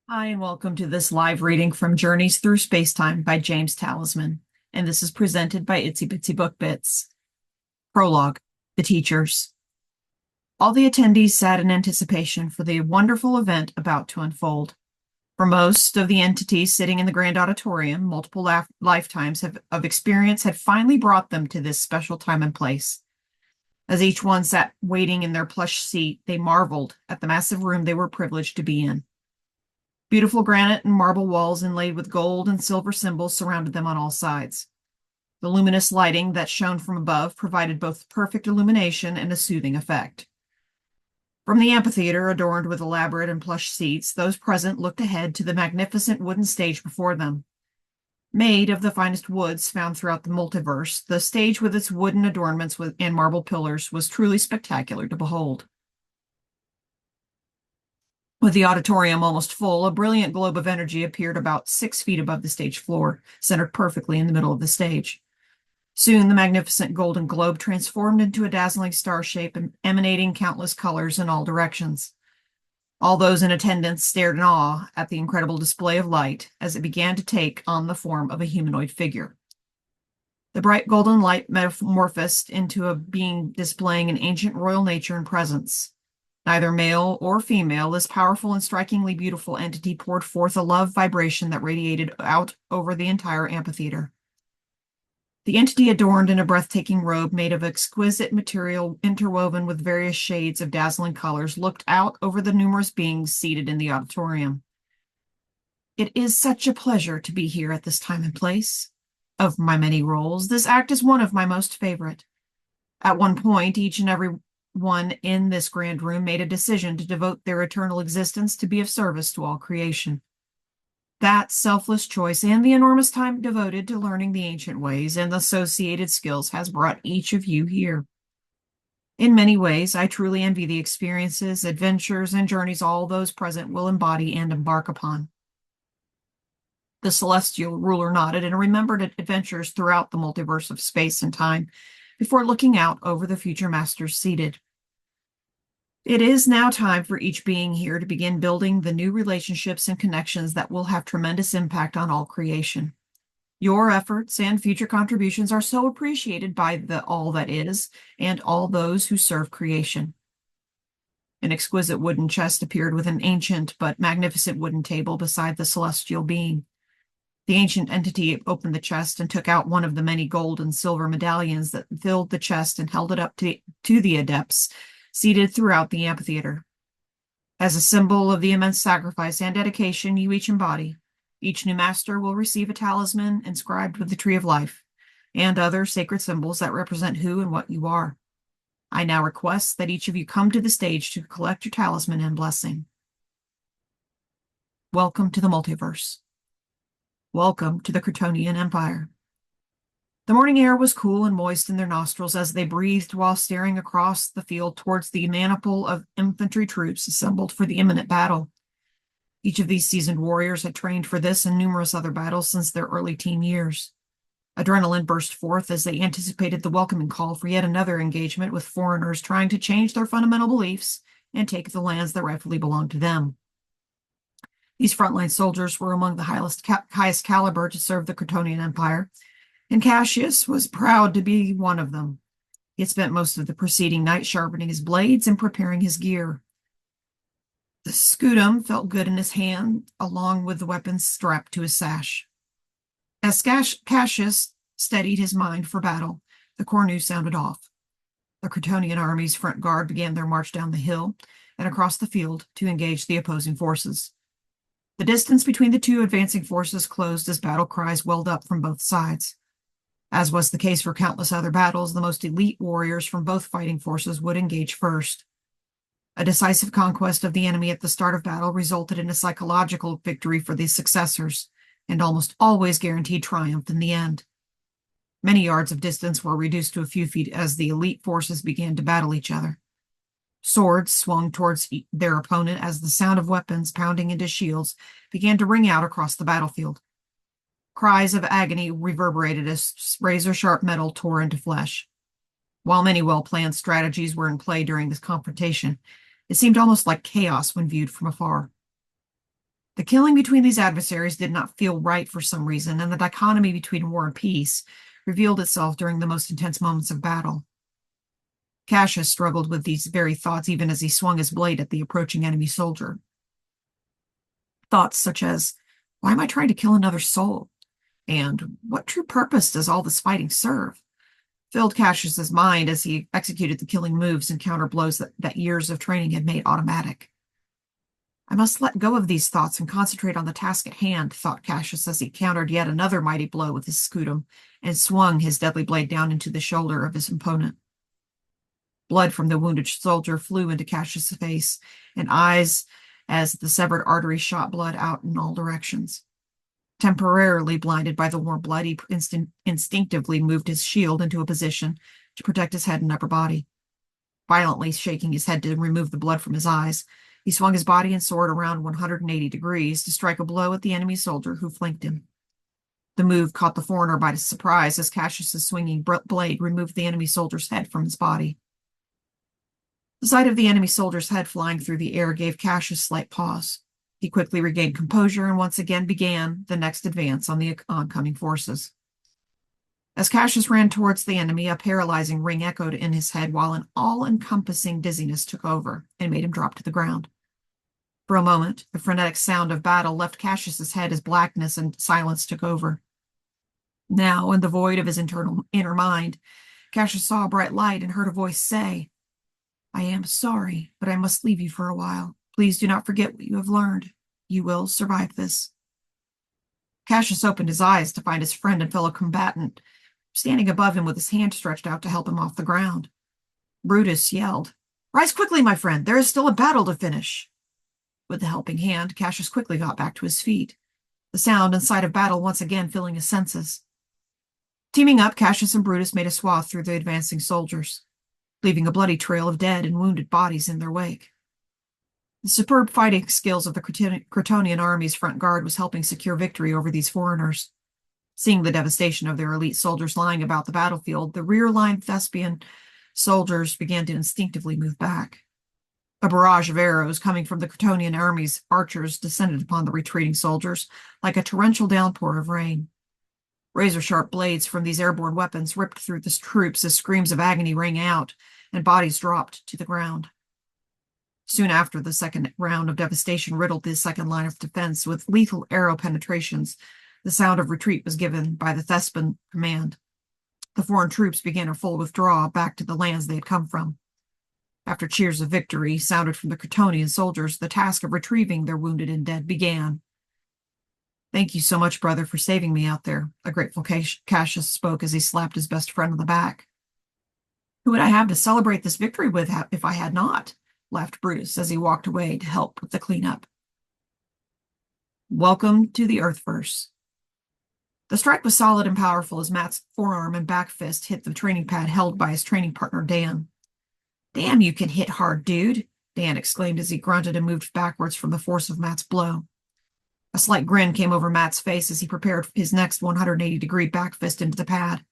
Hi, and welcome to this live reading from Journeys Through Spacetime by James Talisman, and this is presented by Itsy Bitsy Book Bits. Prologue: The Teachers. All the attendees sat in anticipation for the wonderful event about to unfold. For most of the entities sitting in the grand auditorium, multiple lifetimes of experience had finally brought them to this special time and place. As each one sat waiting in their plush seat, they marveled at the massive room they were privileged to be in. Beautiful granite and marble walls inlaid with gold and silver symbols surrounded them on all sides. The luminous lighting that shone from above provided both perfect illumination and a soothing effect. From the amphitheater, adorned with elaborate and plush seats, those present looked ahead to the magnificent wooden stage before them. Made of the finest woods found throughout the MultiVerse, the stage with its wooden adornments and marble pillars was truly spectacular to behold. With the auditorium almost full, a brilliant globe of energy appeared about 6 feet above the stage floor, centered perfectly in the middle of the stage. Soon the magnificent golden globe transformed into a dazzling star shape, emanating countless colors in all directions. All those in attendance stared in awe at the incredible display of light as it began to take on the form of a humanoid figure. The bright golden light metamorphosed into a being displaying an ancient royal nature and presence. Neither male or female, this powerful and strikingly beautiful entity poured forth a love vibration that radiated out over the entire amphitheater. The entity, adorned in a breathtaking robe made of exquisite material interwoven with various shades of dazzling colors, looked out over the numerous beings seated in the auditorium. It is such a pleasure to be here at this time and place. Of my many roles, this act is one of my most favorite. At one point, each and every one in this grand room made a decision to devote their eternal existence to be of service to all creation. That selfless choice and the enormous time devoted to learning the ancient ways and the associated skills has brought each of you here. In many ways, I truly envy the experiences, adventures, and journeys all those present will embody and embark upon. The celestial ruler nodded and remembered adventures throughout the multiverse of space and time before looking out over the future masters seated. It is now time for each being here to begin building the new relationships and connections that will have tremendous impact on all creation. Your efforts and future contributions are so appreciated by the all that is and all those who serve creation. An exquisite wooden chest appeared with an ancient but magnificent wooden table beside the celestial being. The ancient entity opened the chest and took out one of the many gold and silver medallions that filled the chest and held it up to the adepts seated throughout the amphitheater. As a symbol of the immense sacrifice and dedication you each embody, each new master will receive a talisman inscribed with the Tree of Life and other sacred symbols that represent who and what you are. I now request that each of you come to the stage to collect your talisman and blessing. Welcome to the multiverse. Welcome to the Kryptonian Empire. The morning air was cool and moist in their nostrils as they breathed while staring across the field towards the maniple of infantry troops assembled for the imminent battle. Each of these seasoned warriors had trained for this and numerous other battles since their early teen years. Adrenaline burst forth as they anticipated the welcoming call for yet another engagement with foreigners trying to change their fundamental beliefs and take the lands that rightfully belonged to them. These frontline soldiers were among the highest caliber to serve the Kryptonian Empire, and Cassius was proud to be one of them. He had spent most of the preceding night sharpening his blades and preparing his gear. The scutum felt good in his hand, along with the weapons strapped to his sash. As Cassius steadied his mind for battle, the cornu sounded off. The Kryptonian army's front guard began their march down the hill and across the field to engage the opposing forces. The distance between the two advancing forces closed as battle cries welled up from both sides. As was the case for countless other battles, the most elite warriors from both fighting forces would engage first. A decisive conquest of the enemy at the start of battle resulted in a psychological victory for the successors, and almost always guaranteed triumph in the end. Many yards of distance were reduced to a few feet as the elite forces began to battle each other. Swords swung towards their opponent as the sound of weapons pounding into shields began to ring out across the battlefield. Cries of agony reverberated as razor-sharp metal tore into flesh. While many well-planned strategies were in play during this confrontation, it seemed almost like chaos when viewed from afar. The killing between these adversaries did not feel right for some reason, and the dichotomy between war and peace revealed itself during the most intense moments of battle. Cassius struggled with these very thoughts even as he swung his blade at the approaching enemy soldier. Thoughts such as, why am I trying to kill another soul? And what true purpose does all this fighting serve? Filled Cassius's mind as he executed the killing moves and counter blows that years of training had made automatic. I must let go of these thoughts and concentrate on the task at hand, thought Cassius as he countered yet another mighty blow with his scutum and swung his deadly blade down into the shoulder of his opponent. Blood from the wounded soldier flew into Cassius's face and eyes as the severed artery shot blood out in all directions. Temporarily blinded by the warm blood, he instinctively moved his shield into a position to protect his head and upper body. Violently shaking his head to remove the blood from his eyes, he swung his body and sword around 180 degrees to strike a blow at the enemy soldier who flanked him. The move caught the foreigner by surprise as Cassius's swinging blade removed the enemy soldier's head from his body. The sight of the enemy soldier's head flying through the air gave Cassius slight pause. He quickly regained composure and once again began the next advance on the oncoming forces. As Cassius ran towards the enemy, a paralyzing ring echoed in his head while an all-encompassing dizziness took over and made him drop to the ground. For a moment, the frenetic sound of battle left Cassius's head as blackness and silence took over. Now, in the void of his inner mind, Cassius saw a bright light and heard a voice say, I am sorry, but I must leave you for a while. Please do not forget what you have learned. You will survive this. Cassius opened his eyes to find his friend and fellow combatant standing above him with his hand stretched out to help him off the ground. Brutus yelled, Rise quickly, my friend. There is still a battle to finish. With the helping hand, Cassius quickly got back to his feet, the sound and sight of battle once again filling his senses. Teaming up, Cassius and Brutus made a swath through the advancing soldiers, leaving a bloody trail of dead and wounded bodies in their wake. The superb fighting skills of the Crotonian army's front guard was helping secure victory over these foreigners. Seeing the devastation of their elite soldiers lying about the battlefield, the rear-line Thespian soldiers began to instinctively move back. A barrage of arrows coming from the Crotonian army's archers descended upon the retreating soldiers like a torrential downpour of rain. Razor-sharp blades from these airborne weapons ripped through the troops as screams of agony rang out and bodies dropped to the ground. Soon after, the second round of devastation riddled the second line of defense with lethal arrow penetrations. The sound of retreat was given by the Thespian command. The foreign troops began a full withdrawal back to the lands they had come from. After cheers of victory sounded from the Crotonian soldiers, the task of retrieving their wounded and dead began. Thank you so much, brother, for saving me out there, a grateful Cassius spoke as he slapped his best friend on the back. Who would I have to celebrate this victory with if I had not? Laughed Brutus as he walked away to help with the cleanup. Welcome to the Earthverse. The strike was solid and powerful as Matt's forearm and back fist hit the training pad held by his training partner, Dan. Damn, you can hit hard, dude, Dan exclaimed as he grunted and moved backwards from the force of Matt's blow. A slight grin came over Matt's face as he prepared his next 180-degree back fist into the pad.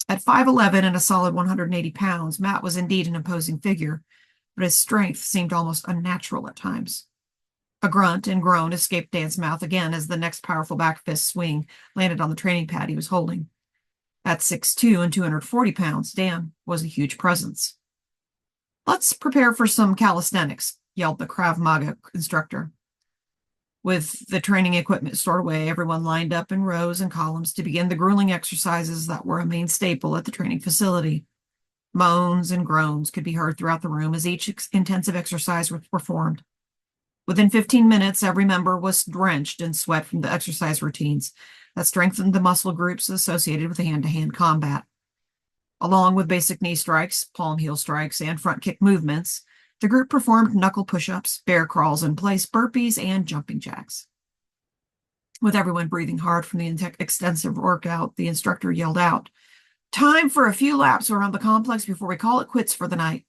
At 5'11" and a solid 180 pounds, Matt was indeed an imposing figure, but his strength seemed almost unnatural at times. A grunt and groan escaped Dan's mouth again as the next powerful back fist swing landed on the training pad he was holding. At 6'2" and 240 pounds, Dan was a huge presence. Let's prepare for some calisthenics, yelled the Krav Maga instructor. With the training equipment stored away, everyone lined up in rows and columns to begin the grueling exercises that were a main staple at the training facility. Moans and groans could be heard throughout the room as each intensive exercise was performed. Within 15 minutes, every member was drenched in sweat from the exercise routines that strengthened the muscle groups associated with hand-to-hand combat. Along with basic knee strikes, palm heel strikes, and front kick movements, the group performed knuckle push-ups, bear crawls in place, burpees, and jumping jacks. With everyone breathing hard from the extensive workout, the instructor yelled out, "Time for a few laps around the complex before we call it quits for the night."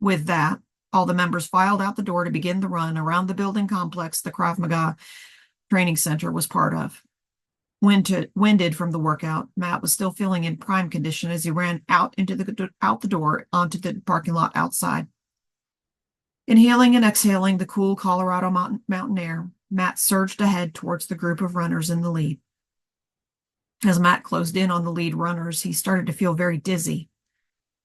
With that, all the members filed out the door to begin the run around the building complex the Krav Maga training center was part of. Winded from the workout, Matt was still feeling in prime condition as he ran out the door onto the parking lot outside. Inhaling and exhaling the cool Colorado mountain air, Matt surged ahead towards the group of runners in the lead. As Matt closed in on the lead runners, he started to feel very dizzy.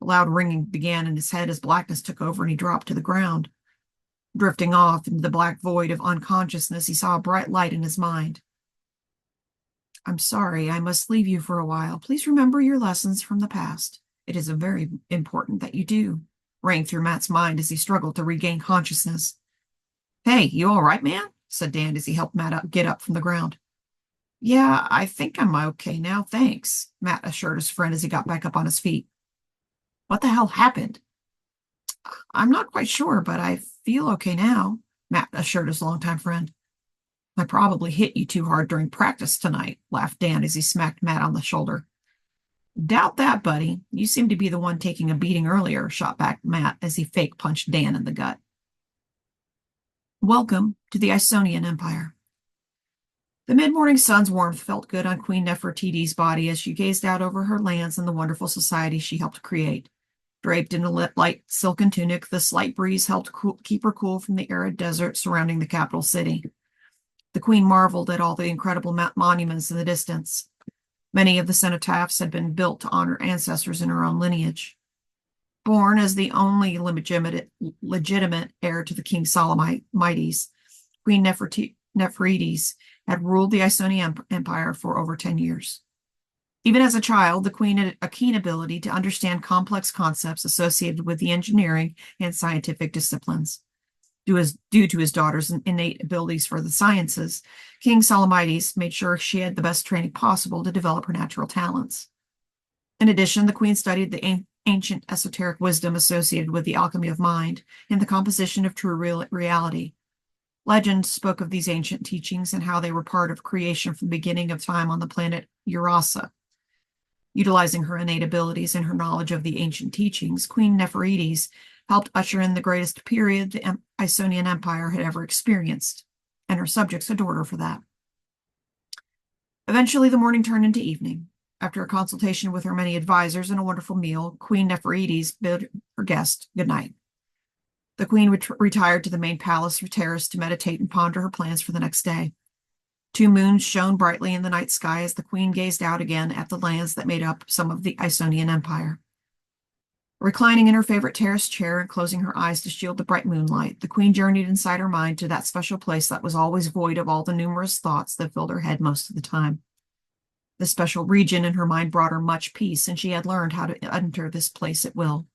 A loud ringing began in his head as blackness took over and he dropped to the ground. Drifting off into the black void of unconsciousness, he saw a bright light in his mind. I'm sorry, I must leave you for a while. Please remember your lessons from the past. It is very important that you do, rang through Matt's mind as he struggled to regain consciousness. Hey, you all right, man? Said Dan as he helped Matt get up from the ground. Yeah, I think I'm okay now, thanks, Matt assured his friend as he got back up on his feet. What the hell happened? I'm not quite sure, but I feel okay now, Matt assured his longtime friend. I probably hit you too hard during practice tonight, laughed Dan as he smacked Matt on the shoulder. Doubt that, buddy. You seem to be the one taking a beating earlier, shot back Matt as he fake punched Dan in the gut. Welcome to the Isonian Empire. The mid-morning sun's warmth felt good on Queen Nefertiti's body as she gazed out over her lands and the wonderful society she helped create. Draped in a light silken tunic, the slight breeze helped keep her cool from the arid desert surrounding the capital city. The queen marveled at all the incredible monuments in the distance. Many of the cenotaphs had been built to honor ancestors in her own lineage. Born as the only legitimate heir to the King Solomonides, Queen Nefertiti had ruled the Isonian Empire for over 10 years. Even as a child, the queen had a keen ability to understand complex concepts associated with the engineering and scientific disciplines. Due to his daughter's innate abilities for the sciences, King Solomonides made sure she had the best training possible to develop her natural talents. In addition, the queen studied the ancient esoteric wisdom associated with the alchemy of mind and the composition of true reality. Legend spoke of these ancient teachings and how they were part of creation from the beginning of time on the planet Urasa. Utilizing her innate abilities and her knowledge of the ancient teachings, Queen Nefertiti helped usher in the greatest period the Isonian Empire had ever experienced, and her subjects adored her for that. Eventually, the morning turned into evening. After a consultation with her many advisors and a wonderful meal, Queen Nefertiti bid her guests good night. The queen retired to the main palace terrace to meditate and ponder her plans for the next day. 2 moons shone brightly in the night sky as the queen gazed out again at the lands that made up some of the Isonian Empire. Reclining in her favorite terrace chair and closing her eyes to shield the bright moonlight, the queen journeyed inside her mind to that special place that was always void of all the numerous thoughts that filled her head most of the time. This special region in her mind brought her much peace, and she had learned how to enter this place at will.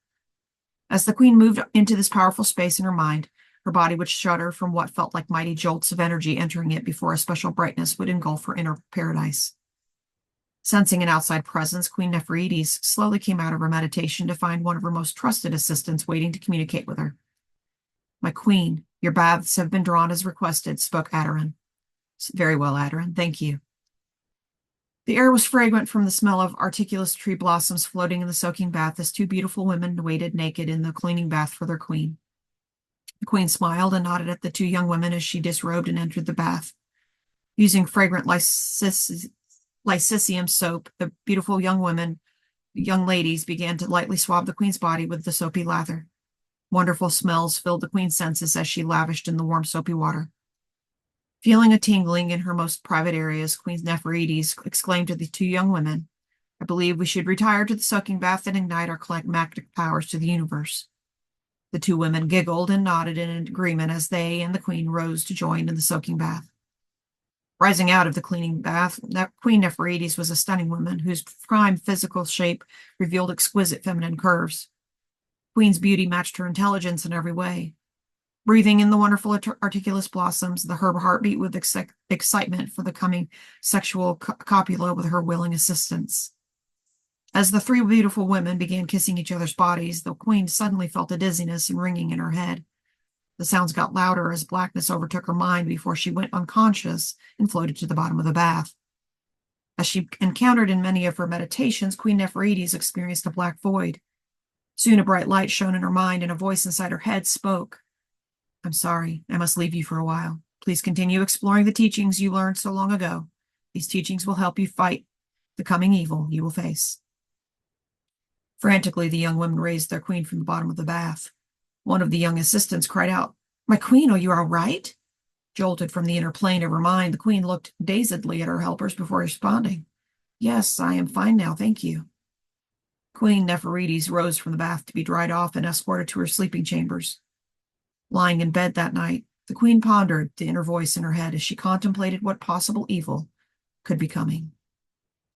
As the queen moved into this powerful space in her mind, her body would shudder from what felt like mighty jolts of energy entering it before a special brightness would engulf her inner paradise. Sensing an outside presence, Queen Nefertiti slowly came out of her meditation to find one of her most trusted assistants waiting to communicate with her. My queen, your baths have been drawn as requested, spoke Adoran. Very well, Adoran, thank you. The air was fragrant from the smell of articulous tree blossoms floating in the soaking bath as 2 beautiful women waited naked in the cleaning bath for their queen. The queen smiled and nodded at the 2 young women as she disrobed and entered the bath. Using fragrant lycicium soap, the beautiful young ladies began to lightly swab the queen's body with the soapy lather. Wonderful smells filled the queen's senses as she lavished in the warm soapy water. Feeling a tingling in her most private areas, Queen Nefertiti exclaimed to the 2 young women, I believe we should retire to the soaking bath and ignite our climactic powers to the universe. The 2 women giggled and nodded in agreement as they and the queen rose to join in the soaking bath. Rising out of the cleaning bath, Queen Nefertiti was a stunning woman whose prime physical shape revealed exquisite feminine curves. Queen's beauty matched her intelligence in every way. Breathing in the wonderful articulous blossoms, her heart beat with excitement for the coming sexual copula with her willing assistance. As the 3 beautiful women began kissing each other's bodies, the queen suddenly felt a dizziness and ringing in her head. The sounds got louder as blackness overtook her mind before she went unconscious and floated to the bottom of the bath. As she encountered in many of her meditations, Queen Nefertiti experienced a black void. Soon a bright light shone in her mind, and a voice inside her head spoke. I'm sorry, I must leave you for a while. Please continue exploring the teachings you learned so long ago. These teachings will help you fight the coming evil you will face. Frantically, the young women raised their queen from the bottom of the bath. One of the young assistants cried out, "My queen, are you all right?" Jolted from the inner plane of her mind, the queen looked dazedly at her helpers before responding. "Yes, I am fine now, thank you." Queen Nepherides rose from the bath to be dried off and escorted to her sleeping chambers. Lying in bed that night, the queen pondered the inner voice in her head as she contemplated what possible evil could be coming.